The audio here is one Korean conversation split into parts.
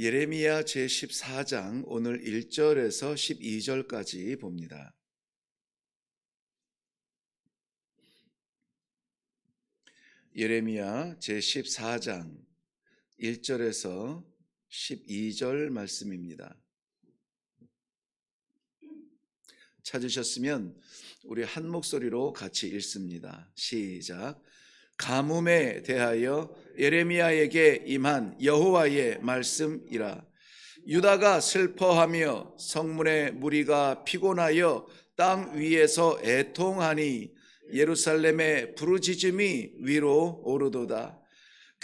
예레미야 제14장 오늘 1절에서 12절까지 봅니다. 예레미야 제14장 1절에서 12절 말씀입니다. 찾으셨으면 우리 한 목소리로 같이 읽습니다. 시작. 가뭄에 대하여 예레미야에게 임한 여호와의 말씀이라. 유다가 슬퍼하며 성문의 무리가 피곤하여 땅 위에서 애통하니 예루살렘의 부르짖음이 위로 오르도다.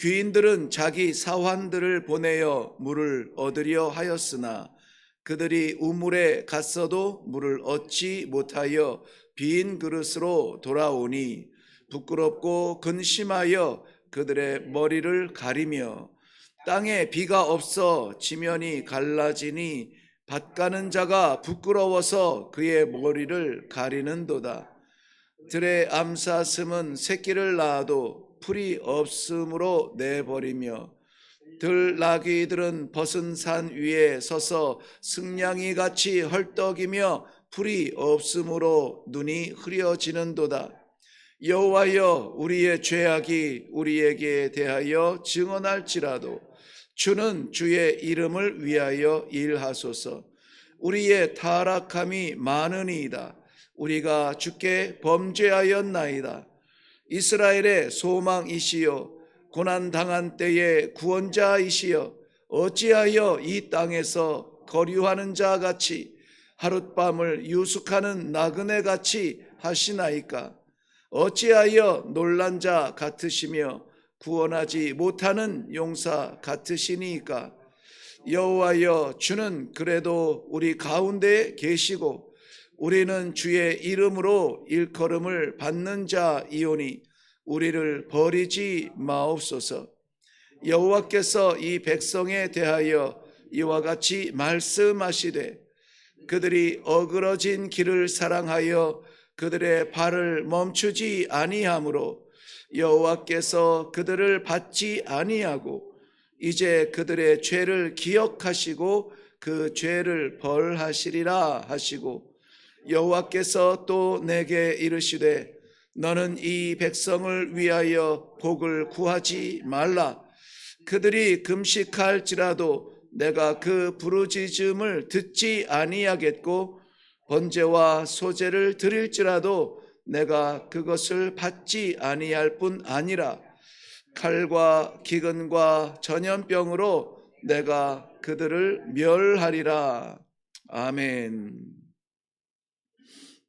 귀인들은 자기 사환들을 보내어 물을 얻으려 하였으나 그들이 우물에 갔어도 물을 얻지 못하여 빈 그릇으로 돌아오니 부끄럽고 근심하여 그들의 머리를 가리며 땅에 비가 없어 지면이 갈라지니 밭 가는 자가 부끄러워서 그의 머리를 가리는도다. 들의 암사슴은 새끼를 낳아도 풀이 없으므로 내버리며 들나귀들은 벗은 산 위에 서서 승냥이 같이 헐떡이며 풀이 없으므로 눈이 흐려지는도다. 여호와여, 우리의 죄악이 우리에게 대하여 증언할지라도 주는 주의 이름을 위하여 일하소서. 우리의 타락함이 많으니이다. 우리가 주께 범죄하였나이다. 이스라엘의 소망이시여, 고난당한 때의 구원자이시여, 어찌하여 이 땅에서 거류하는 자 같이 하룻밤을 유숙하는 나그네 같이 하시나이까? 어찌하여 놀란 자 같으시며 구원하지 못하는 용사 같으시니까? 여호와여, 주는 그래도 우리 가운데 계시고 우리는 주의 이름으로 일컬음을 받는 자이오니 우리를 버리지 마옵소서. 여호와께서 이 백성에 대하여 이와 같이 말씀하시되 그들이 어그러진 길을 사랑하여 그들의 발을 멈추지 아니하므로 여호와께서 그들을 받지 아니하고 이제 그들의 죄를 기억하시고 그 죄를 벌하시리라 하시고, 여호와께서 또 내게 이르시되 너는 이 백성을 위하여 복을 구하지 말라. 그들이 금식할지라도 내가 그 부르짖음을 듣지 아니하겠고 번제와 소제를 드릴지라도 내가 그것을 받지 아니할 뿐 아니라 칼과 기근과 전염병으로 내가 그들을 멸하리라. 아멘.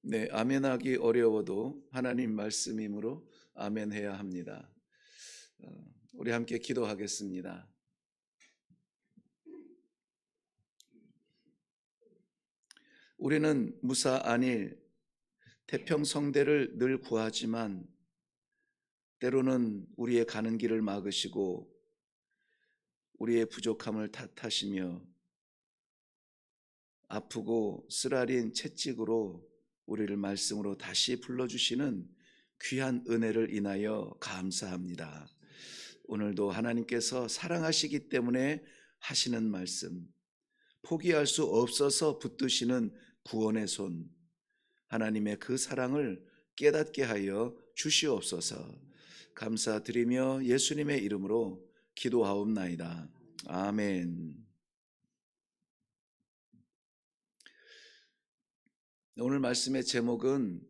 네, 아멘하기 어려워도 하나님 말씀이므로 아멘해야 합니다. 우리 함께 기도하겠습니다. 우리는 무사 안일 태평성대를 늘 구하지만 때로는 우리의 가는 길을 막으시고 우리의 부족함을 탓하시며 아프고 쓰라린 채찍으로 우리를 말씀으로 다시 불러주시는 귀한 은혜를 인하여 감사합니다. 오늘도 하나님께서 사랑하시기 때문에 하시는 말씀, 포기할 수 없어서 붙드시는 구원의 손, 하나님의 그 사랑을 깨닫게 하여 주시옵소서. 감사드리며 예수님의 이름으로 기도하옵나이다. 아멘. 오늘 말씀의 제목은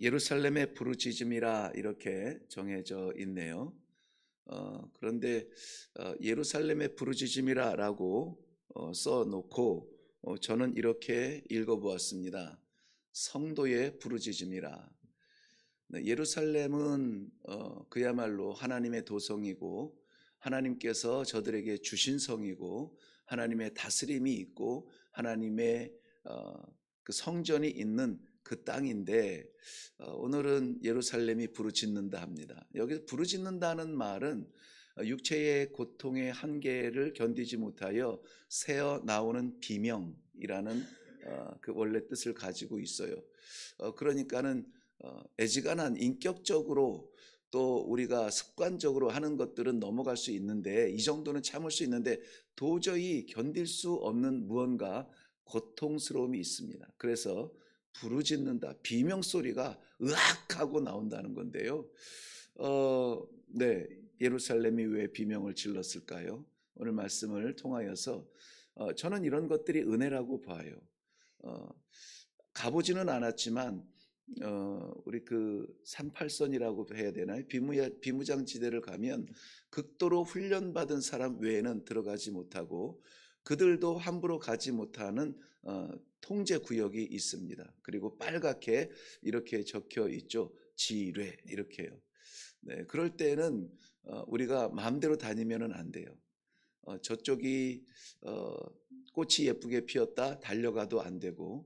예루살렘의 부르짖음이라 이렇게 정해져 있네요. 그런데 예루살렘의 부르짖음이라고 써놓고 저는 이렇게 읽어보았습니다. 성도의 부르짖음이라. 예루살렘은 그야말로 하나님의 도성이고 하나님께서 저들에게 주신 성이고 하나님의 다스림이 있고 하나님의 그 성전이 있는 그 땅인데 오늘은 예루살렘이 부르짖는다 합니다. 여기서 부르짖는다는 말은 육체의 고통의 한계를 견디지 못하여 새어 나오는 비명이라는 그 원래 뜻을 가지고 있어요. 그러니까는 애지간한 인격적으로 또 우리가 습관적으로 하는 것들은 넘어갈 수 있는데, 이 정도는 참을 수 있는데 도저히 견딜 수 없는 무언가 고통스러움이 있습니다. 그래서 부르짖는다, 비명 소리가 으악 하고 나온다는 건데요. 네, 예루살렘이 왜 비명을 질렀을까요? 오늘 말씀을 통하여서 저는 이런 것들이 은혜라고 봐요. 어, 가보지는 않았지만 우리 그 38선이라고 해야 되나요? 비무장지대를 가면 극도로 훈련받은 사람 외에는 들어가지 못하고, 그들도 함부로 가지 못하는 통제 구역이 있습니다. 그리고 빨갛게 이렇게 적혀 있죠. 지뢰 이렇게요. 네, 그럴 때는 우리가 마음대로 다니면은 안 돼요. 저쪽이 꽃이 예쁘게 피었다 달려가도 안 되고,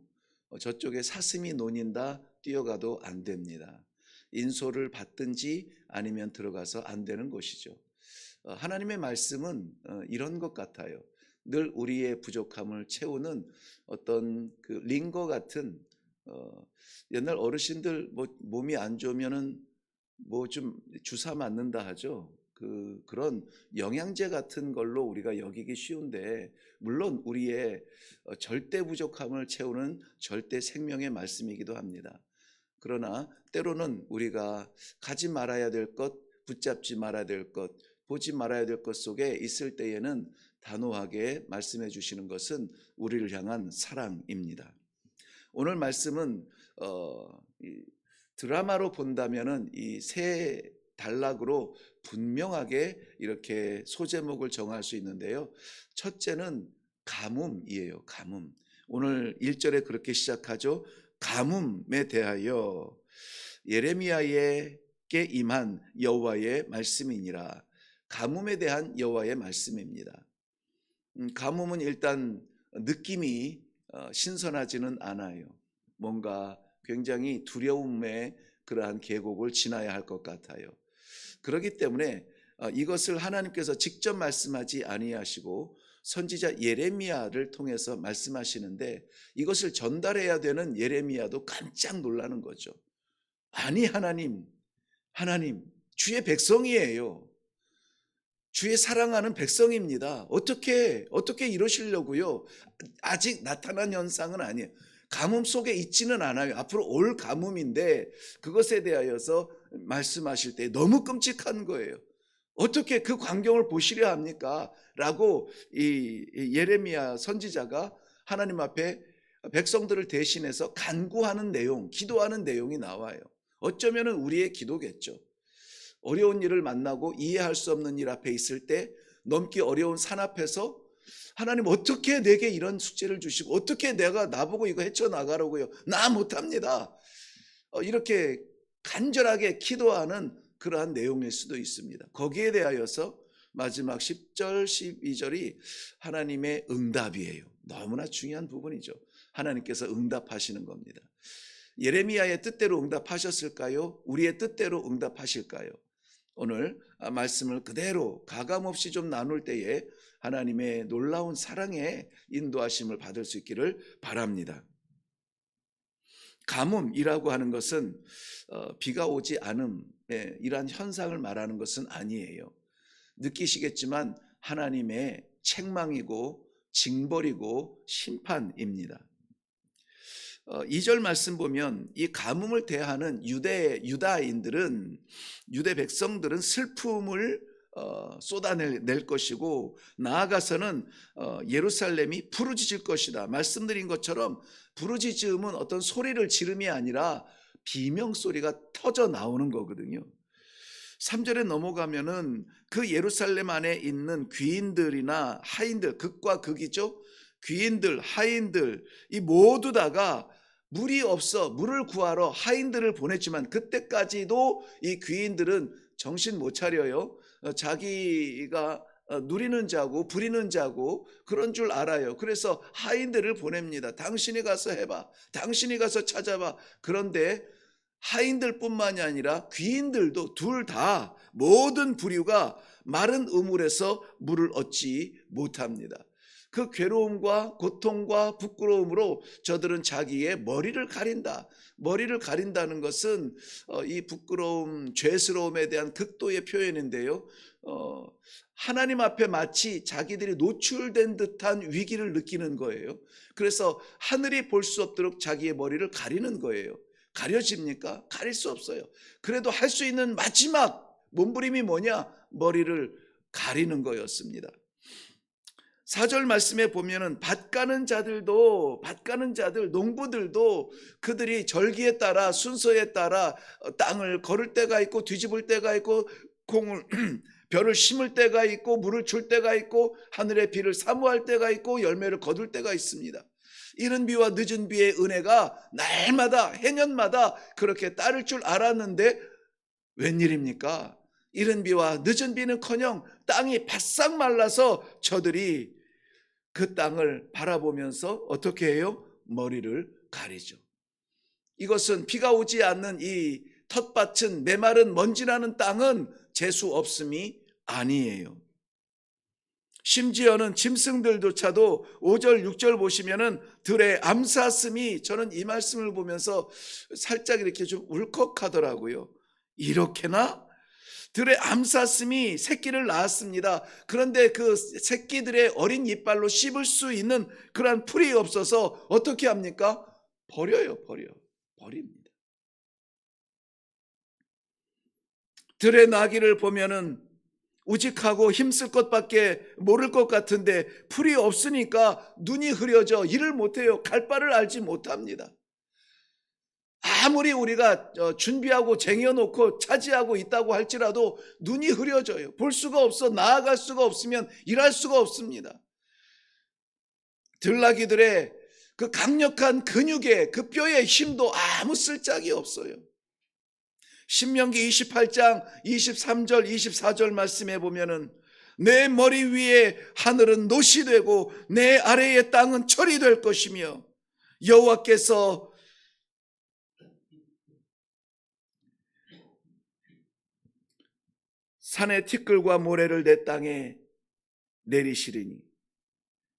저쪽에 사슴이 논인다 뛰어가도 안 됩니다. 인솔을 받든지 아니면 들어가서 안 되는 것이죠. 하나님의 말씀은 이런 것 같아요. 늘 우리의 부족함을 채우는 어떤 그 링거 같은, 옛날 어르신들 뭐 몸이 안 좋으면은 뭐 좀 주사 맞는다 하죠. 그런 영양제 같은 걸로 우리가 여기기 쉬운데, 물론 우리의 절대 부족함을 채우는 절대 생명의 말씀이기도 합니다. 그러나 때로는 우리가 가지 말아야 될 것, 붙잡지 말아야 될 것, 보지 말아야 될 것 속에 있을 때에는 단호하게 말씀해 주시는 것은 우리를 향한 사랑입니다. 오늘 말씀은 드라마로 본다면은 이 세 단락으로 분명하게 이렇게 소제목을 정할 수 있는데요. 첫째는 가뭄이에요. 가뭄. 오늘 1절에 그렇게 시작하죠. 가뭄에 대하여 예레미야에게 임한 여호와의 말씀이니라. 가뭄에 대한 여호와의 말씀입니다. 가뭄은 일단 느낌이 신선하지는 않아요. 뭔가 굉장히 두려움의 그러한 계곡을 지나야 할 것 같아요. 그렇기 때문에 이것을 하나님께서 직접 말씀하지 아니하시고 선지자 예레미야를 통해서 말씀하시는데, 이것을 전달해야 되는 예레미야도 깜짝 놀라는 거죠. 아니 하나님 주의 백성이에요. 주의 사랑하는 백성입니다. 어떻게 이러시려고요? 아직 나타난 현상은 아니에요. 가뭄 속에 있지는 않아요. 앞으로 올 가뭄인데 그것에 대하여서 말씀하실 때 너무 끔찍한 거예요. 어떻게 그 광경을 보시려 합니까? 라고 이 예레미야 선지자가 하나님 앞에 백성들을 대신해서 간구하는 내용, 기도하는 내용이 나와요. 어쩌면 우리의 기도겠죠. 어려운 일을 만나고 이해할 수 없는 일 앞에 있을 때, 넘기 어려운 산 앞에서 하나님 어떻게 내게 이런 숙제를 주시고 어떻게 내가 나보고 이거 헤쳐나가라고요? 나 못합니다. 이렇게 간절하게 기도하는 그러한 내용일 수도 있습니다. 거기에 대하여서 마지막 10절 12절이 하나님의 응답이에요. 너무나 중요한 부분이죠. 하나님께서 응답하시는 겁니다. 예레미야의 뜻대로 응답하셨을까요? 우리의 뜻대로 응답하실까요? 오늘 말씀을 그대로 가감없이 좀 나눌 때에 하나님의 놀라운 사랑의 인도하심을 받을 수 있기를 바랍니다. 가뭄이라고 하는 것은 비가 오지 않음, 이러한 현상을 말하는 것은 아니에요. 느끼시겠지만 하나님의 책망이고 징벌이고 심판입니다. 2절 말씀 보면 이 가뭄을 대하는 유다인들은, 유대 백성들은 슬픔을 쏟아낼 것이고, 나아가서는 예루살렘이 부르짖을 것이다. 말씀드린 것처럼 부르짖음은 어떤 소리를 지름이 아니라 비명 소리가 터져 나오는 거거든요. 3절에 넘어가면은 그 예루살렘 안에 있는 귀인들이나 하인들, 극과 극이죠. 귀인들, 하인들, 이 모두 다가 물이 없어 물을 구하러 하인들을 보냈지만, 그때까지도 이 귀인들은 정신 못 차려요. 자기가 누리는 자고 부리는 자고 그런 줄 알아요. 그래서 하인들을 보냅니다. 당신이 가서 해봐, 당신이 가서 찾아봐. 그런데 하인들뿐만이 아니라 귀인들도 둘 다 모든 부류가 마른 우물에서 물을 얻지 못합니다. 그 괴로움과 고통과 부끄러움으로 저들은 자기의 머리를 가린다. 머리를 가린다는 것은 이 부끄러움, 죄스러움에 대한 극도의 표현인데요. 하나님 앞에 마치 자기들이 노출된 듯한 위기를 느끼는 거예요. 그래서 하늘이 볼 수 없도록 자기의 머리를 가리는 거예요. 가려집니까? 가릴 수 없어요. 그래도 할 수 있는 마지막 몸부림이 뭐냐? 머리를 가리는 거였습니다. 4절 말씀에 보면은 밭 가는 자들, 농부들도 그들이 절기에 따라 순서에 따라 땅을 거를 때가 있고 뒤집을 때가 있고 콩을 벼를 심을 때가 있고 물을 줄 때가 있고 하늘의 비를 사모할 때가 있고 열매를 거둘 때가 있습니다. 이른 비와 늦은 비의 은혜가 날마다 해년마다 그렇게 따를 줄 알았는데 웬일입니까? 이른 비와 늦은 비는커녕 땅이 바싹 말라서 저들이 그 땅을 바라보면서 어떻게 해요? 머리를 가리죠. 이것은 비가 오지 않는 이 텃밭은 메마른 먼지나는 땅은 재수 없음이 아니에요. 심지어는 짐승들조차도 5절 6절 보시면은 들의 암사슴이, 저는 이 말씀을 보면서 살짝 이렇게 좀 울컥하더라고요. 이렇게나? 들의 암사슴이 새끼를 낳았습니다. 그런데 그 새끼들의 어린 이빨로 씹을 수 있는 그러한 풀이 없어서 어떻게 합니까? 버립니다. 들의 나귀를 보면은 우직하고 힘쓸 것밖에 모를 것 같은데 풀이 없으니까 눈이 흐려져 일을 못해요. 갈 바를 알지 못합니다. 아무리 우리가 준비하고 쟁여놓고 차지하고 있다고 할지라도 눈이 흐려져요. 볼 수가 없어. 나아갈 수가 없으면 일할 수가 없습니다. 들나귀들의 그 강력한 근육의 그 뼈의 힘도 아무 쓸짝이 없어요. 신명기 28장 23절 24절 말씀에 보면은 내 머리 위에 하늘은 놋이 되고 내 아래의 땅은 철이 될 것이며 여호와께서 산의 티끌과 모래를 내 땅에 내리시리니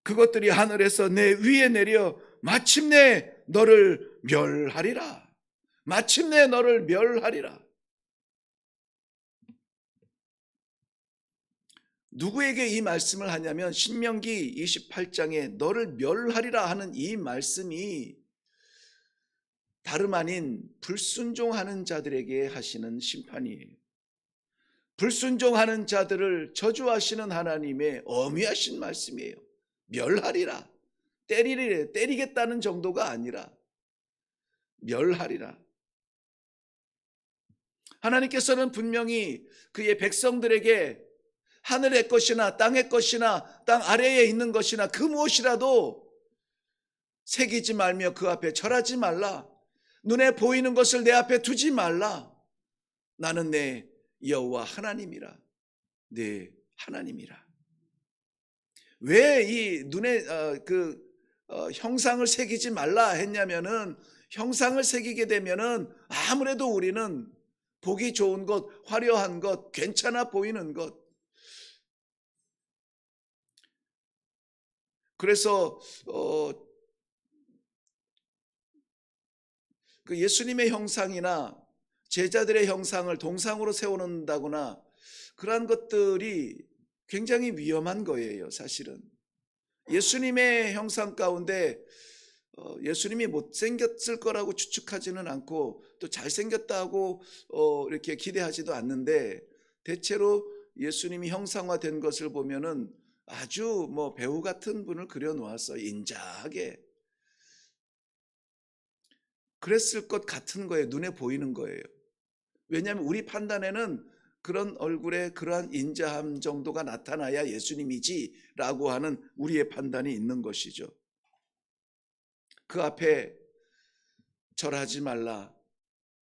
그것들이 하늘에서 내 위에 내려 마침내 너를 멸하리라. 마침내 너를 멸하리라. 누구에게 이 말씀을 하냐면 신명기 28장에 너를 멸하리라 하는 이 말씀이 다름 아닌 불순종하는 자들에게 하시는 심판이에요. 불순종하는 자들을 저주하시는 하나님의 엄히하신 말씀이에요. 멸하리라. 때리겠다는 정도가 아니라 멸하리라. 하나님께서는 분명히 그의 백성들에게 하늘의 것이나 땅의 것이나 땅 아래에 있는 것이나 그 무엇이라도 새기지 말며 그 앞에 절하지 말라. 눈에 보이는 것을 내 앞에 두지 말라. 나는 내 여호와 하나님이라. 네, 하나님이라. 왜 이 눈에 형상을 새기지 말라 했냐면은 형상을 새기게 되면은 아무래도 우리는 보기 좋은 것, 화려한 것, 괜찮아 보이는 것. 그래서 그 예수님의 형상이나 제자들의 형상을 동상으로 세워놓는다거나 그러한 것들이 굉장히 위험한 거예요, 사실은. 예수님의 형상 가운데 예수님이 못생겼을 거라고 추측하지는 않고 또 잘생겼다고 이렇게 기대하지도 않는데 대체로 예수님이 형상화된 것을 보면은 아주 배우 같은 분을 그려놓았어요. 인자하게. 그랬을 것 같은 거예요. 눈에 보이는 거예요. 왜냐하면 우리 판단에는 그런 얼굴에 그러한 인자함 정도가 나타나야 예수님이지라고 하는 우리의 판단이 있는 것이죠. 그 앞에 절하지 말라.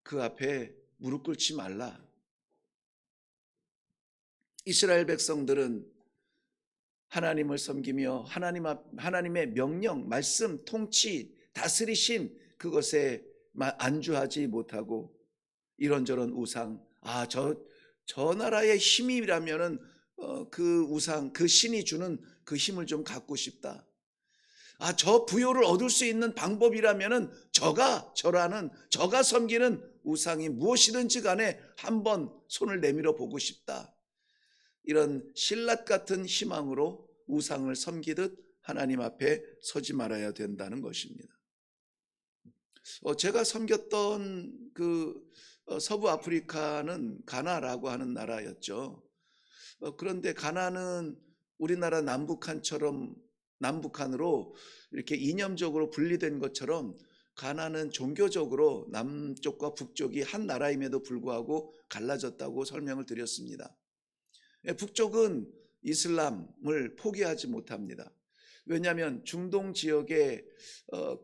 그 앞에 무릎 꿇지 말라. 이스라엘 백성들은 하나님을 섬기며 하나님의 명령, 말씀, 통치, 다스리신 그것에 안주하지 못하고 이런저런 우상, 저 나라의 힘이라면은 그 우상, 그 신이 주는 그 힘을 좀 갖고 싶다. 저 부요를 얻을 수 있는 방법이라면은 저가 섬기는 우상이 무엇이든지 간에 한번 손을 내밀어 보고 싶다. 이런 신라 같은 희망으로 우상을 섬기듯 하나님 앞에 서지 말아야 된다는 것입니다. 제가 섬겼던 서부 아프리카는 가나라고 하는 나라였죠. 그런데 가나는 우리나라 남북한으로 이렇게 이념적으로 분리된 것처럼 가나는 종교적으로 남쪽과 북쪽이 한 나라임에도 불구하고 갈라졌다고 설명을 드렸습니다. 북쪽은 이슬람을 포기하지 못합니다. 왜냐하면 중동 지역의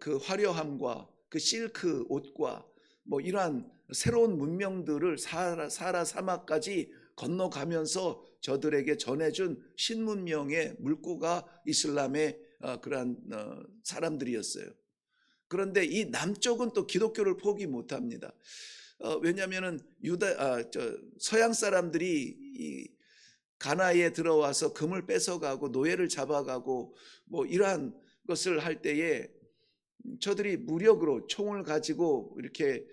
그 화려함과 그 실크 옷과 뭐 이러한 새로운 문명들을 사라 사막까지 건너가면서 저들에게 전해준 신문명의 물고가 이슬람의 그러한 사람들이었어요. 그런데 이 남쪽은 또 기독교를 포기 못합니다. 왜냐하면은 서양 사람들이 이 가나에 들어와서 금을 뺏어가고 노예를 잡아가고 뭐 이러한 것을 할 때에 저들이 무력으로 총을 가지고 이렇게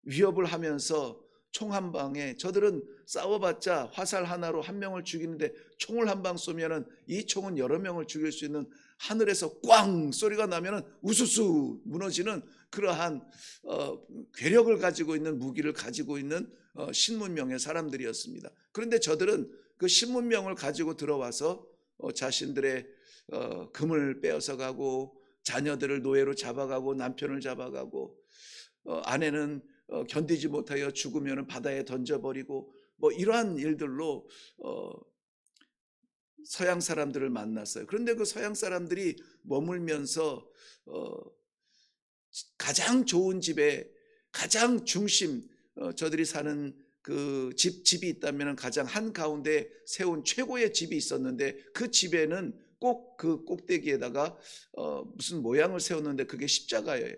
위협을 하면서 총 한 방에 저들은 싸워봤자 화살 하나로 한 명을 죽이는데 총을 한 방 쏘면은 이 총은 여러 명을 죽일 수 있는 하늘에서 꽝 소리가 나면은 우수수 무너지는 그러한 괴력을 가지고 있는 무기를 가지고 있는 신문명의 사람들이었습니다. 그런데 저들은 그 신문명을 가지고 들어와서 자신들의 금을 빼앗아 가고 자녀들을 노예로 잡아가고 남편을 잡아가고 아내는 견디지 못하여 죽으면 바다에 던져버리고 뭐 이러한 일들로 서양 사람들을 만났어요. 그런데 그 서양 사람들이 머물면서 가장 좋은 집에 가장 중심 저들이 사는 그 집이 있다면 가장 한가운데 세운 최고의 집이 있었는데 그 집에는 꼭 그 꼭대기에다가 무슨 모양을 세웠는데 그게 십자가예요.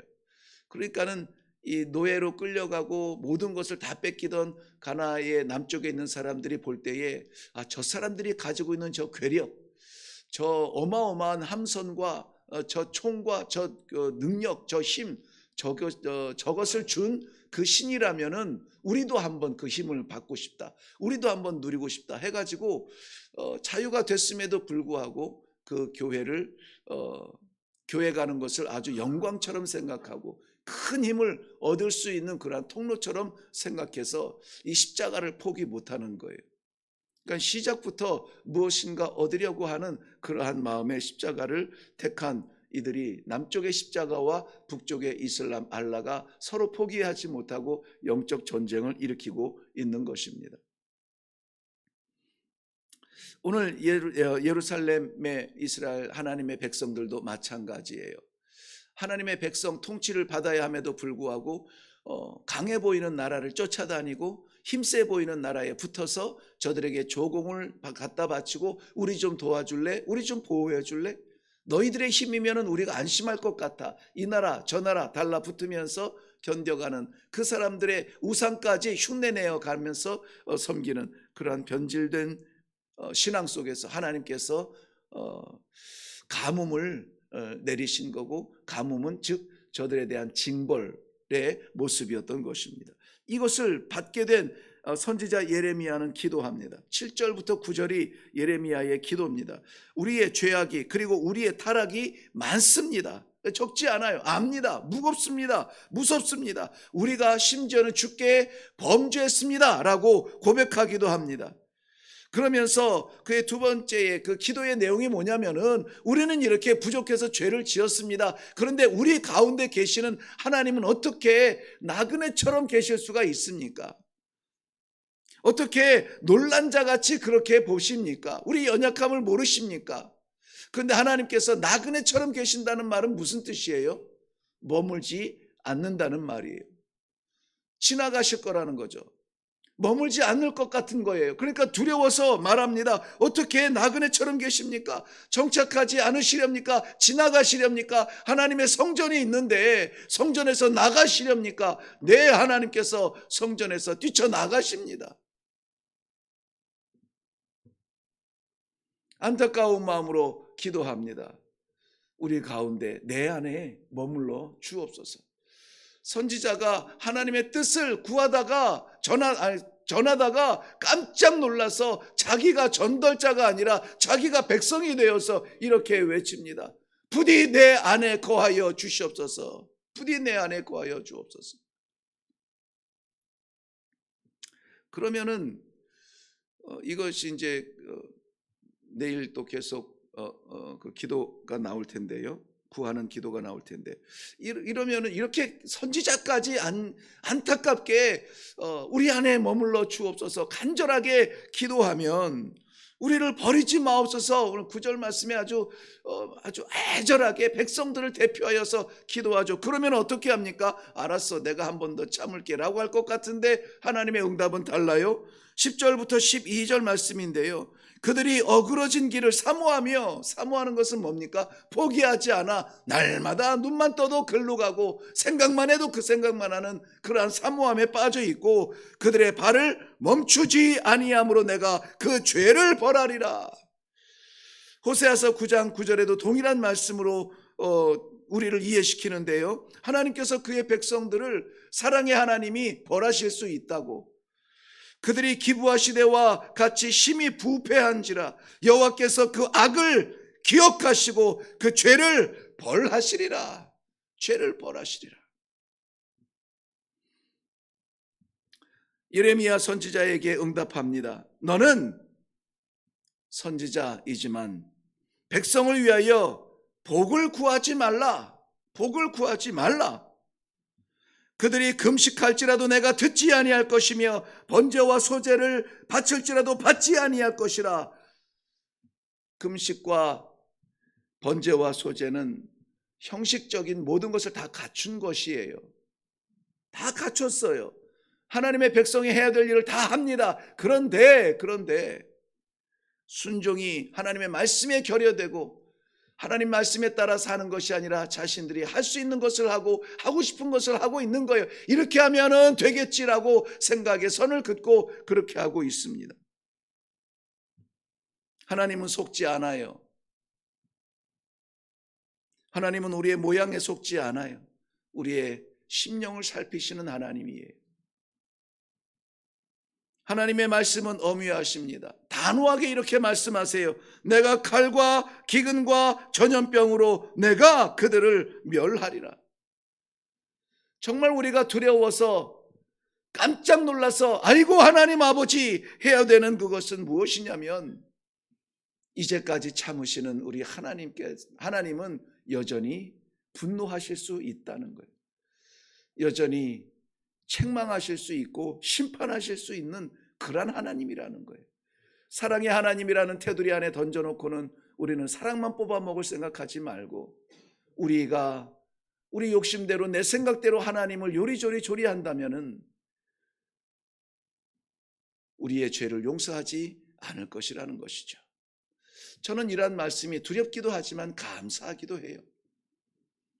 그러니까는 이 노예로 끌려가고 모든 것을 다 뺏기던 가나의 남쪽에 있는 사람들이 볼 때에 저 사람들이 가지고 있는 저 괴력, 저 어마어마한 함선과 저 총과 저 능력, 저 힘, 저것을 준 그 신이라면은 우리도 한번 그 힘을 받고 싶다. 우리도 한번 누리고 싶다 해가지고 자유가 됐음에도 불구하고 그 교회를 교회 가는 것을 아주 영광처럼 생각하고 큰 힘을 얻을 수 있는 그러한 통로처럼 생각해서 이 십자가를 포기 못하는 거예요. 그러니까 시작부터 무엇인가 얻으려고 하는 그러한 마음의 십자가를 택한 이들이 남쪽의 십자가와 북쪽의 이슬람 알라가 서로 포기하지 못하고 영적 전쟁을 일으키고 있는 것입니다. 오늘 예루살렘의 이스라엘 하나님의 백성들도 마찬가지예요. 하나님의 백성 통치를 받아야 함에도 불구하고 강해 보이는 나라를 쫓아다니고 힘세 보이는 나라에 붙어서 저들에게 조공을 갖다 바치고 우리 좀 도와줄래? 우리 좀 보호해 줄래? 너희들의 힘이면 우리가 안심할 것 같아. 이 나라 저 나라 달라붙으면서 견뎌가는 그 사람들의 우상까지 흉내내어 가면서 섬기는 그러한 변질된 신앙 속에서 하나님께서 가뭄을 내리신 거고, 가뭄은 즉 저들에 대한 징벌의 모습이었던 것입니다. 이것을 받게 된 선지자 예레미야는 기도합니다. 7절부터 9절이 예레미야의 기도입니다. 우리의 죄악이 그리고 우리의 타락이 많습니다. 적지 않아요. 압니다. 무겁습니다. 무섭습니다. 우리가 심지어는 주께 범죄했습니다 라고 고백하기도 합니다. 그러면서 그의 두 번째의 그 기도의 내용이 뭐냐면은 우리는 이렇게 부족해서 죄를 지었습니다. 그런데 우리 가운데 계시는 하나님은 어떻게 나그네처럼 계실 수가 있습니까? 어떻게 놀란 자같이 그렇게 보십니까? 우리 연약함을 모르십니까? 그런데 하나님께서 나그네처럼 계신다는 말은 무슨 뜻이에요? 머물지 않는다는 말이에요. 지나가실 거라는 거죠. 머물지 않을 것 같은 거예요. 그러니까 두려워서 말합니다. 어떻게 나그네처럼 계십니까? 정착하지 않으시렵니까? 지나가시렵니까? 하나님의 성전이 있는데 성전에서 나가시렵니까? 네, 하나님께서 성전에서 뛰쳐나가십니다. 안타까운 마음으로 기도합니다. 우리 가운데 내 안에 머물러 주옵소서. 선지자가 하나님의 뜻을 구하다가 전하다가 깜짝 놀라서 자기가 전달자가 아니라 자기가 백성이 되어서 이렇게 외칩니다. 부디 내 안에 거하여 주시옵소서. 부디 내 안에 거하여 주옵소서. 그러면은 이것이 이제 내일 또 계속 그 기도가 나올 텐데요. 구하는 기도가 나올 텐데, 이러면은 이렇게 선지자까지 안타깝게 우리 안에 머물러 주옵소서 간절하게 기도하면 우리를 버리지 마옵소서. 오늘 9절 말씀에 아주 애절하게 백성들을 대표하여서 기도하죠. 그러면 어떻게 합니까? 알았어, 내가 한 번 더 참을게 라고 할 것 같은데 하나님의 응답은 달라요. 10절부터 12절 말씀인데요. 그들이 어그러진 길을 사모하는 것은 뭡니까? 포기하지 않아 날마다 눈만 떠도 글로 가고 생각만 해도 그 생각만 하는 그러한 사모함에 빠져 있고, 그들의 발을 멈추지 아니함으로 내가 그 죄를 벌하리라. 호세아서 9장 9절에도 동일한 말씀으로 우리를 이해시키는데요. 하나님께서 그의 백성들을 사랑의 하나님이 벌하실 수 있다고, 그들이 기브아시대와 같이 심히 부패한지라 여호와께서 그 악을 기억하시고 그 죄를 벌하시리라. 죄를 벌하시리라. 예레미야 선지자에게 응답합니다. 너는 선지자이지만 백성을 위하여 복을 구하지 말라. 복을 구하지 말라. 그들이 금식할지라도 내가 듣지 아니할 것이며 번제와 소제를 바칠지라도 받지 아니할 것이라. 금식과 번제와 소제는 형식적인 모든 것을 다 갖춘 것이에요. 다 갖췄어요. 하나님의 백성이 해야 될 일을 다 합니다. 그런데 순종이 하나님의 말씀에 결여되고 하나님 말씀에 따라 사는 것이 아니라 자신들이 할 수 있는 것을 하고 싶은 것을 하고 있는 거예요. 이렇게 하면은 되겠지라고 생각에 선을 긋고 그렇게 하고 있습니다. 하나님은 속지 않아요. 하나님은 우리의 모양에 속지 않아요. 우리의 심령을 살피시는 하나님이에요. 하나님의 말씀은 엄유하십니다. 단호하게 이렇게 말씀하세요. 내가 칼과 기근과 전염병으로 내가 그들을 멸하리라. 정말 우리가 두려워서 깜짝 놀라서 아이고 하나님 아버지 해야 되는 그것은 무엇이냐면, 이제까지 참으시는 우리 하나님은 여전히 분노하실 수 있다는 거예요. 여전히 책망하실 수 있고 심판하실 수 있는 그런 하나님이라는 거예요. 사랑의 하나님이라는 테두리 안에 던져놓고는 우리는 사랑만 뽑아먹을 생각하지 말고, 우리가 우리 욕심대로 내 생각대로 하나님을 요리조리 조리한다면은 우리의 죄를 용서하지 않을 것이라는 것이죠. 저는 이러한 말씀이 두렵기도 하지만 감사하기도 해요.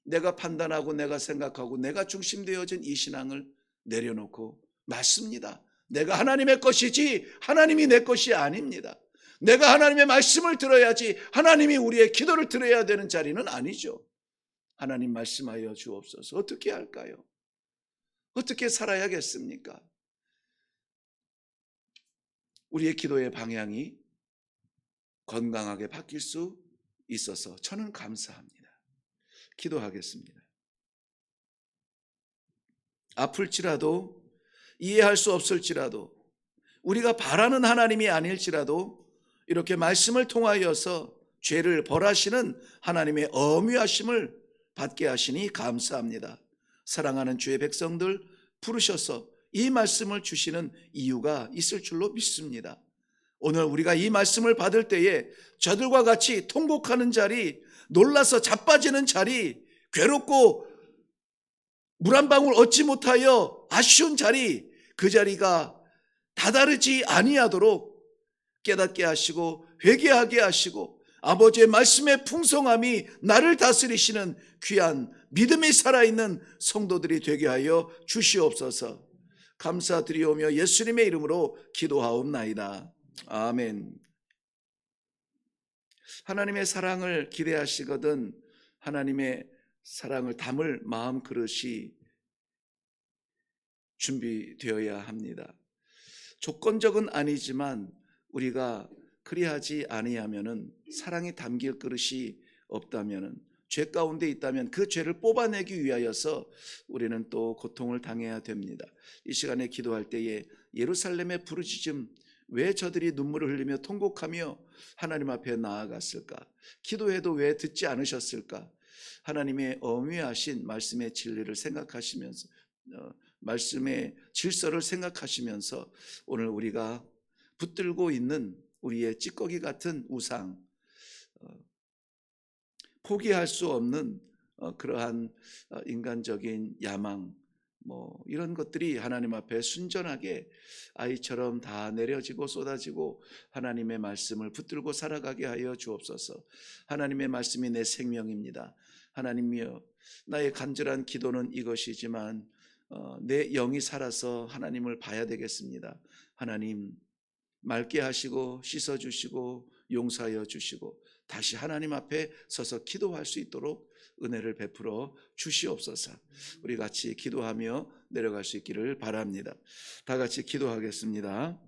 내가 판단하고 내가 생각하고 내가 중심되어진 이 신앙을 내려놓고 맞습니다. 내가 하나님의 것이지 하나님이 내 것이 아닙니다. 내가 하나님의 말씀을 들어야지 하나님이 우리의 기도를 들어야 되는 자리는 아니죠. 하나님 말씀하여 주옵소서. 어떻게 할까요? 어떻게 살아야겠습니까? 우리의 기도의 방향이 건강하게 바뀔 수 있어서 저는 감사합니다. 기도하겠습니다. 아플지라도 이해할 수 없을지라도 우리가 바라는 하나님이 아닐지라도 이렇게 말씀을 통하여서 죄를 벌하시는 하나님의 엄유하심을 받게 하시니 감사합니다. 사랑하는 주의 백성들 부르셔서 이 말씀을 주시는 이유가 있을 줄로 믿습니다. 오늘 우리가 이 말씀을 받을 때에 저들과 같이 통곡하는 자리, 놀라서 자빠지는 자리, 괴롭고 물 한 방울 얻지 못하여 아쉬운 자리, 그 자리가 다다르지 아니하도록 깨닫게 하시고 회개하게 하시고 아버지의 말씀의 풍성함이 나를 다스리시는 귀한 믿음이 살아있는 성도들이 되게 하여 주시옵소서. 감사드리오며 예수님의 이름으로 기도하옵나이다. 아멘. 하나님의 사랑을 기대하시거든 하나님의 사랑을 담을 마음 그릇이 준비되어야 합니다. 조건적은 아니지만 우리가 그리하지 아니하면은 사랑이 담길 그릇이 없다면은 죄 가운데 있다면 그 죄를 뽑아내기 위하여서 우리는 또 고통을 당해야 됩니다. 이 시간에 기도할 때에 예루살렘의 부르짖음, 왜 저들이 눈물을 흘리며 통곡하며 하나님 앞에 나아갔을까? 기도해도 왜 듣지 않으셨을까? 하나님의 엄위하신 말씀의 진리를 생각하시면서 말씀의 질서를 생각하시면서 오늘 우리가 붙들고 있는 우리의 찌꺼기 같은 우상, 포기할 수 없는 그러한 인간적인 야망, 이런 것들이 하나님 앞에 순전하게 아이처럼 다 내려지고 쏟아지고 하나님의 말씀을 붙들고 살아가게 하여 주옵소서. 하나님의 말씀이 내 생명입니다. 하나님이여, 나의 간절한 기도는 이것이지만 내 영이 살아서 하나님을 봐야 되겠습니다. 하나님, 맑게 하시고 씻어주시고 용서하여 주시고 다시 하나님 앞에 서서 기도할 수 있도록 은혜를 베풀어 주시옵소서. 우리 같이 기도하며 내려갈 수 있기를 바랍니다. 다 같이 기도하겠습니다.